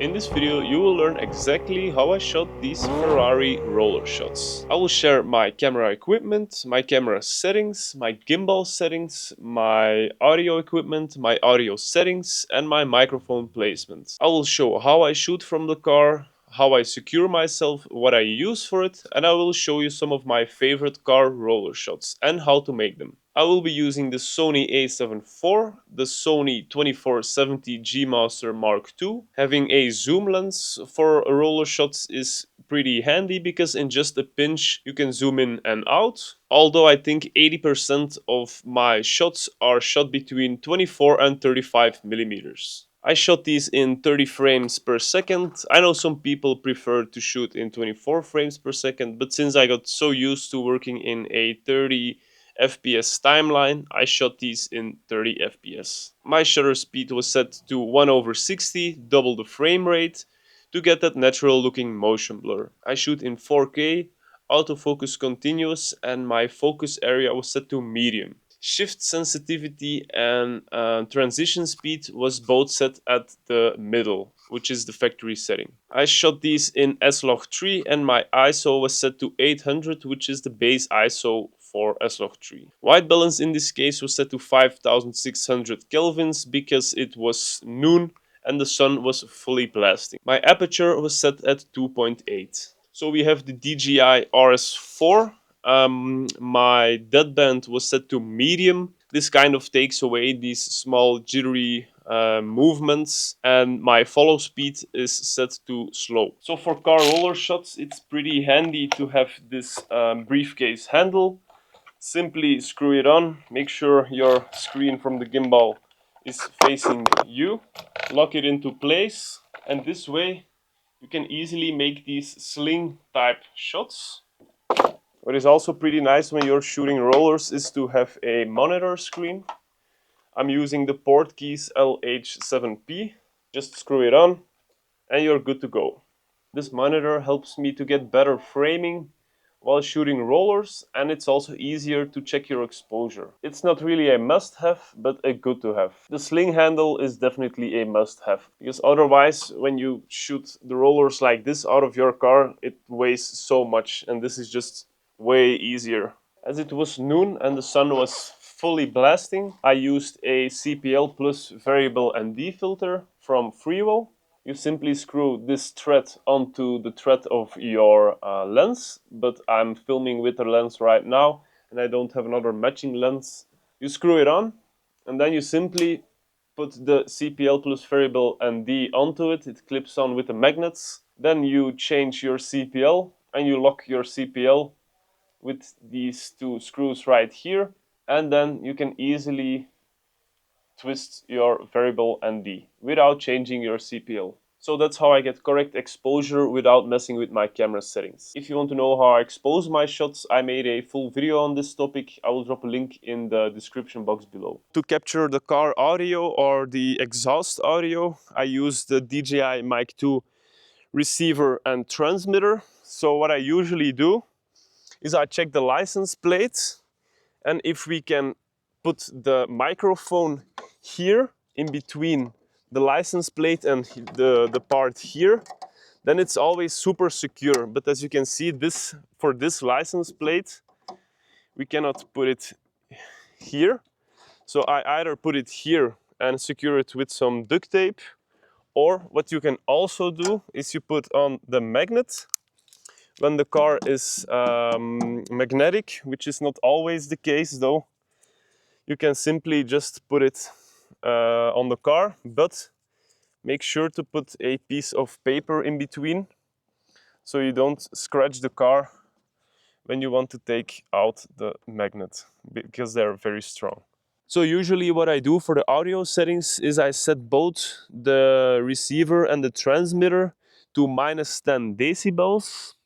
In this video you will learn exactly how I shot these Ferrari roller shots. I will share my camera equipment, my camera settings, my gimbal settings, my audio equipment, my audio settings and my microphone placement. I will show how I shoot from the car, how I secure myself, what I use for it, and I will show you some of my favorite car roller shots and how to make them. I will be using the Sony a7 IV, the Sony 2470 G Master Mark II. Having a zoom lens for roller shots is pretty handy because in just a pinch you can zoom in and out. Although I think 80% of my shots are shot between 24 and 35 millimeters. I shot these in 30 frames per second. I know some people prefer to shoot in 24 frames per second, but since I got so used to working in a 30 FPS timeline, I shot these in 30 FPS. My shutter speed was set to 1/60, double the frame rate, to get that natural looking motion blur. I shoot in 4K, autofocus continuous, and my focus area was set to medium. Shift sensitivity and transition speed was both set at the middle, which is the factory setting. I shot these in S-Log 3 and my ISO was set to 800, which is the base ISO for S-Log 3. White balance in this case was set to 5600 kelvins because it was noon and the sun was fully blasting. My aperture was set at 2.8. So we have the DJI RS4. My deadband was set to medium. This kind of takes away these small jittery movements, and my follow speed is set to slow. So for car roller shots, it's pretty handy to have this briefcase handle. Simply screw it on, make sure your screen from the gimbal is facing you, lock it into place, and this way you can easily make these sling type shots. What is also pretty nice when you're shooting rollers is to have a monitor screen. I'm using the Portkeys LH7P. Just screw it on and you're good to go. This monitor helps me to get better framing while shooting rollers, and it's also easier to check your exposure. It's not really a must-have, but a good to have. The sling handle is definitely a must-have, because otherwise when you shoot the rollers like this out of your car, it weighs so much, and this is just way easier. As it was noon and the sun was fully blasting, I used a CPL plus variable ND filter from Freewell. You simply screw this thread onto the thread of your lens, but I'm filming with the lens right now and I don't have another matching lens. You screw it on and then you simply put the CPL plus variable ND onto it. It clips on with the magnets. Then you change your CPL and you lock your CPL with these two screws right here, and then you can easily twist your variable ND without changing your CPL. So that's how I get correct exposure without messing with my camera settings. If you want to know how I expose my shots, I made a full video on this topic. I will drop a link in the description box below. To capture the car audio or the exhaust audio, I use the DJI Mic 2 receiver and transmitter. So what I usually do is I check the license plate, and if we can put the microphone here in between the license plate and the part here, then it's always super secure. But as you can see, this for this license plate, we cannot put it here. So I either put it here and secure it with some duct tape, or what you can also do is you put on the magnet when the car is magnetic, which is not always the case though. You can simply just put it on the car, but make sure to put a piece of paper in between so you don't scratch the car when you want to take out the magnet, because they're very strong. So usually what I do for the audio settings is I set both the receiver and the transmitter to -10 decibels.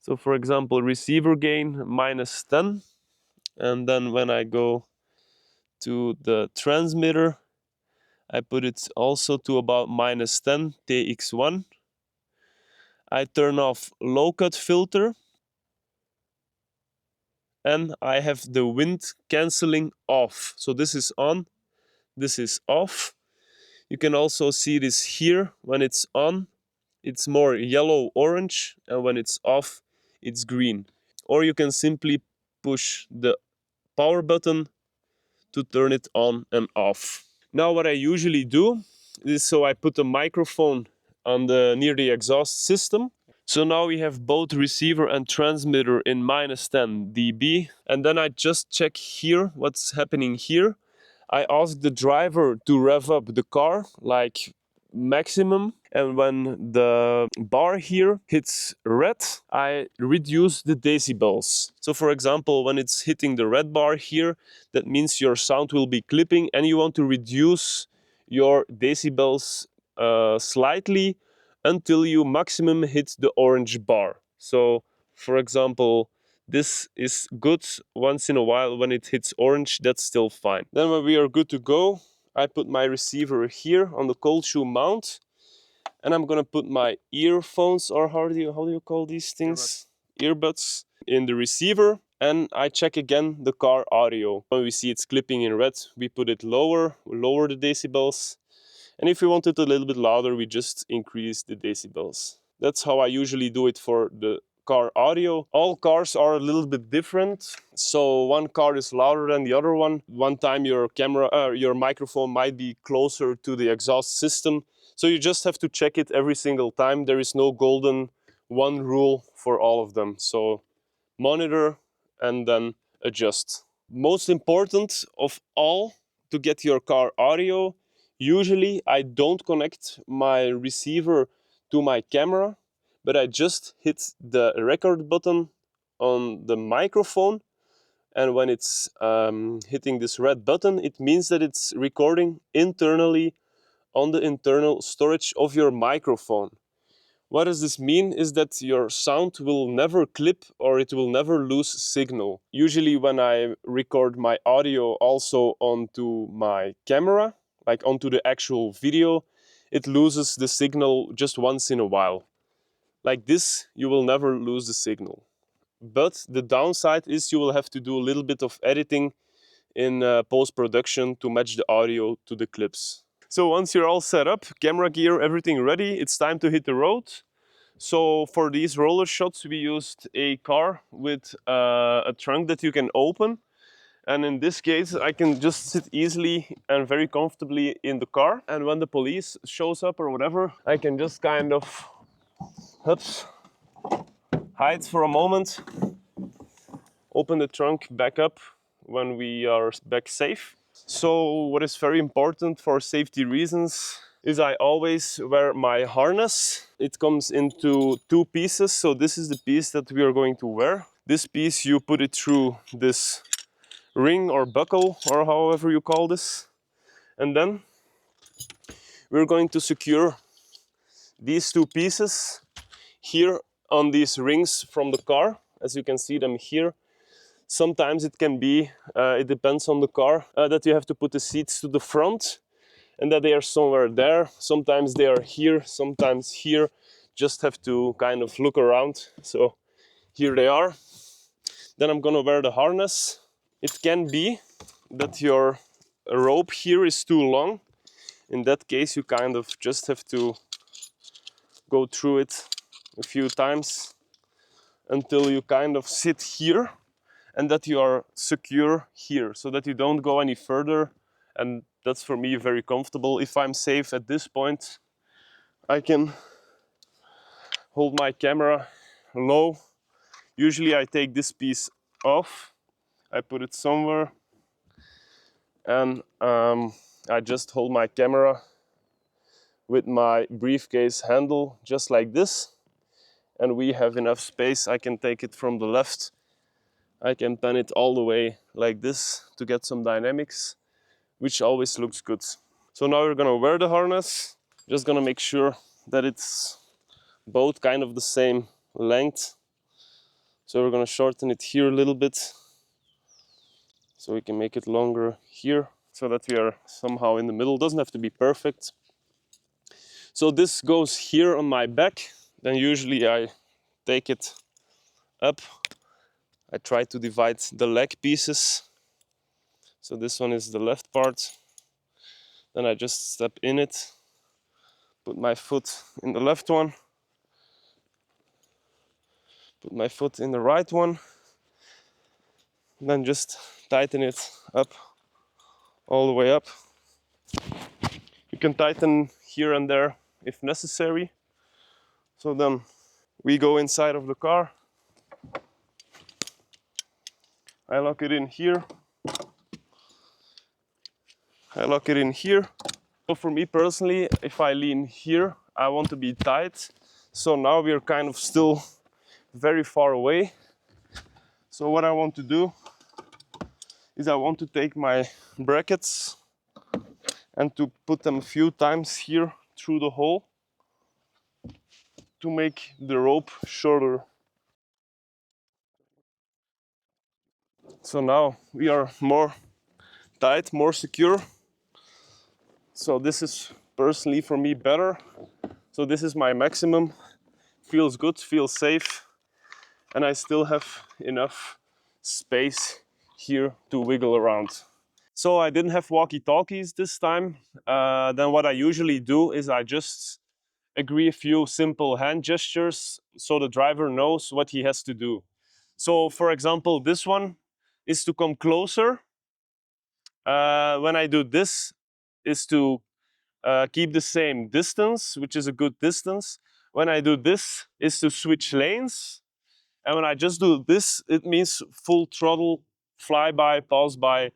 So for example, receiver gain -10, and then when I go to the transmitter, I put it also to about -10 TX1. I turn off low cut filter and I have the wind cancelling off. So this is on, this is off. You can also see this here. When it's on, it's more yellow orange, and when it's off, it's green. Or you can simply push the power button to turn it on and off. Now what I usually do is, so I put a microphone on the near the exhaust system. So now we have both receiver and transmitter in minus 10 dB. And then I just check here what's happening here. I ask the driver to rev up the car like maximum, and when the bar here hits red, I reduce the decibels. So for example, when it's hitting the red bar here, that means your sound will be clipping and you want to reduce your decibels slightly until you maximum hit the orange bar. So for example, this is good once in a while. When it hits orange, that's still fine. Then when we are good to go, I put my receiver here on the cold shoe mount, and I'm gonna put my earphones, or how do you call these things? Earbuds in the receiver, and I check again the car audio. When we see it's clipping in red, we put it lower, lower the decibels. And if we want it a little bit louder, we just increase the decibels. That's how I usually do it for the car audio. All cars are a little bit different. So one car is louder than the other one. One time your your microphone might be closer to the exhaust system. So you just have to check it every single time. There is no golden one rule for all of them. So monitor and then adjust. Most important of all, to get your car audio, usually I don't connect my receiver to my camera, but I just hit the record button on the microphone, and when it's hitting this red button, it means that it's recording internally on the internal storage of your microphone. What does this mean is that your sound will never clip or it will never lose signal. Usually when I record my audio also onto my camera, like onto the actual video, it loses the signal just once in a while. Like this, you will never lose the signal. But the downside is you will have to do a little bit of editing in post-production to match the audio to the clips. So once you're all set up, camera gear, everything ready, it's time to hit the road. So for these roller shots, we used a car with a trunk that you can open. And in this case, I can just sit easily and very comfortably in the car. And when the police shows up or whatever, I can just kind of oops, hide for a moment, open the trunk back up when we are back safe. So what is very important for safety reasons is I always wear my harness. It comes into two pieces, so this is the piece that we are going to wear. This piece, you put it through this ring or buckle, or however you call this. And then we're going to secure these two pieces here on these rings from the car, as you can see them here. Sometimes it can be, it depends on the car, that you have to put the seats to the front and that they are somewhere there. Sometimes they are here, sometimes here. Just have to kind of look around. So here they are. Then I'm gonna wear the harness. It can be that your rope here is too long. In that case, you kind of just have to go through it a few times until you kind of sit here and that you are secure here so that you don't go any further. And that's for me very comfortable. If I'm safe at this point, I can hold my camera low. Usually I take this piece off, I put it somewhere, and I just hold my camera with my briefcase handle just like this. And we have enough space. I can take it from the left. I can pan it all the way like this to get some dynamics, which always looks good. So now we're gonna wear the harness. Just gonna make sure that it's both kind of the same length. So we're gonna shorten it here a little bit so we can make it longer here so that we are somehow in the middle. Doesn't have to be perfect. So this goes here on my back. Then usually I take it up. I try to divide the leg pieces. So this one is the left part. Then I just step in it, put my foot in the left one, put my foot in the right one, then just tighten it up, all the way up. You can tighten here and there if necessary. So then we go inside of the car. I lock it in here. I lock it in here. So for me personally, if I lean here, I want to be tight. So now we are kind of still very far away. So what I want to do is I want to take my brackets and to put them a few times here through the hole to make the rope shorter. So now we are more tight, more secure. So this is personally for me better. So this is my maximum. Feels good, feels safe, and I still have enough space here to wiggle around. So I didn't have walkie-talkies this time. Then what I usually do is I just agree a few simple hand gestures so the driver knows what he has to do. So for example, this one is to come closer. When I do this is to keep the same distance, which is a good distance. When I do this is to switch lanes. And when I just do this, it means full throttle, flyby, pass by.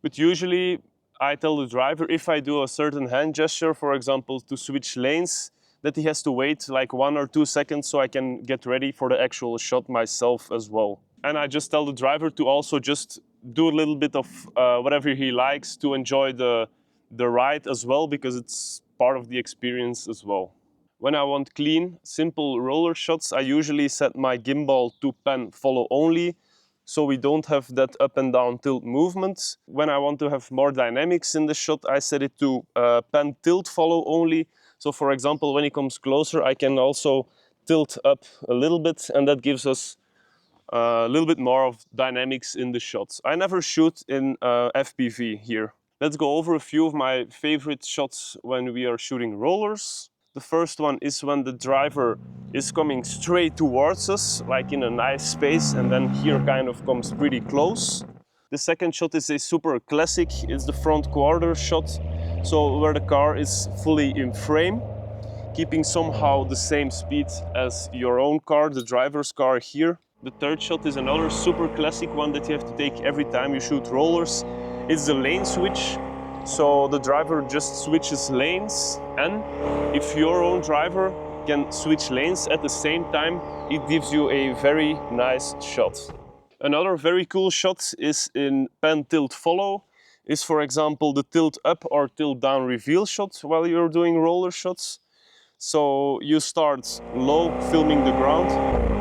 But usually I tell the driver, if I do a certain hand gesture, for example, to switch lanes, that he has to wait like 1 or 2 seconds so I can get ready for the actual shot myself as well. And I just tell the driver to also just do a little bit of whatever he likes to enjoy the ride as well, because it's part of the experience as well. When I want clean, simple roller shots, I usually set my gimbal to pan follow only, so we don't have that up and down tilt movement. When I want to have more dynamics in the shot, I set it to pan tilt follow only. So for example, when he comes closer, I can also tilt up a little bit, and that gives us a little bit more of dynamics in the shots. I never shoot in FPV here. Let's go over a few of my favorite shots when we are shooting rollers. The first one is when the driver is coming straight towards us, like in a nice space, and then here kind of comes pretty close. The second shot is a super classic. It's the front quarter shot, so where the car is fully in frame, keeping somehow the same speed as your own car, the driver's car here. The third shot is another super classic one that you have to take every time you shoot rollers. It's the lane switch. So the driver just switches lanes, and if your own driver can switch lanes at the same time, it gives you a very nice shot. Another very cool shot is in pan tilt follow, is for example the tilt up or tilt down reveal shot while you're doing roller shots. So you start low, filming the ground,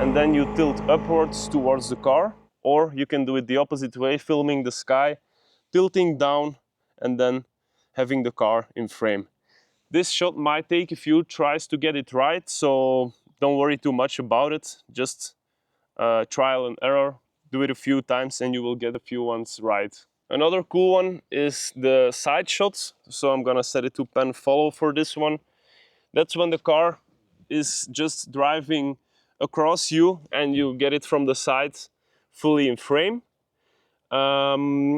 and then you tilt upwards towards the car, or you can do it the opposite way, filming the sky, tilting down, and then having the car in frame. This shot might take a few tries to get it right, so don't worry too much about it. Just trial and error. Do it a few times and you will get a few ones right. Another cool one is the side shots. So I'm gonna set it to pan follow for this one. That's when the car is just driving across you and you get it from the side fully in frame.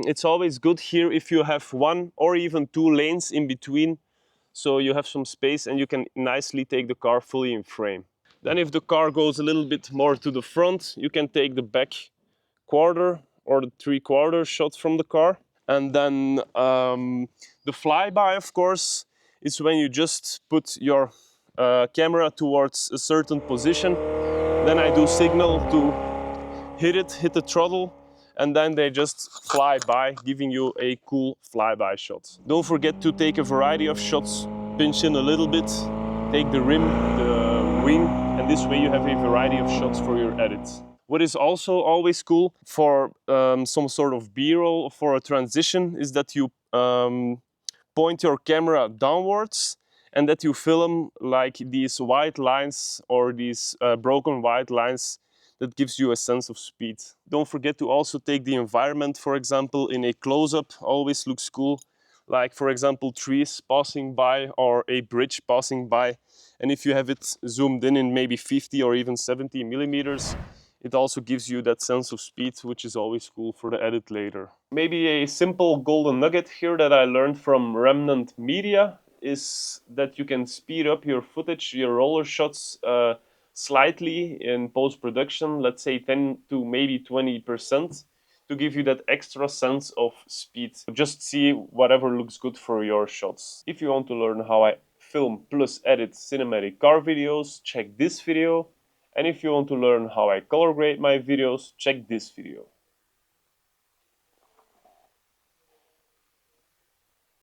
It's always good here if you have 1 or even 2 lanes in between, so you have some space and you can nicely take the car fully in frame. Then if the car goes a little bit more to the front, you can take the back quarter or the 3/4 shot from the car. And then the flyby, of course, is when you just put your camera towards a certain position. Then I do signal to hit the throttle, and then they just fly by, giving you a cool flyby shot. Don't forget to take a variety of shots, pinch in a little bit, take the rim, the wing, and this way you have a variety of shots for your edits. What is also always cool for some sort of B-roll, for a transition, is that you point your camera downwards and that you film like these white lines or these broken white lines. That gives you a sense of speed. Don't forget to also take the environment, for example, in a close-up, always looks cool. like for example trees passing by or a bridge passing by. And if you have it zoomed in maybe 50 or even 70 millimeters, it also gives you that sense of speed, which is always cool for the edit later. Maybe a simple golden nugget here that I learned from Remnant Media is that you can speed up your footage, your roller shots, slightly in post-production, let's say 10 to maybe 20%, to give you that extra sense of speed. Just see whatever looks good for your shots. If you want to learn how I film plus edit cinematic car videos, check this video. And if you want to learn how I color grade my videos, check this video.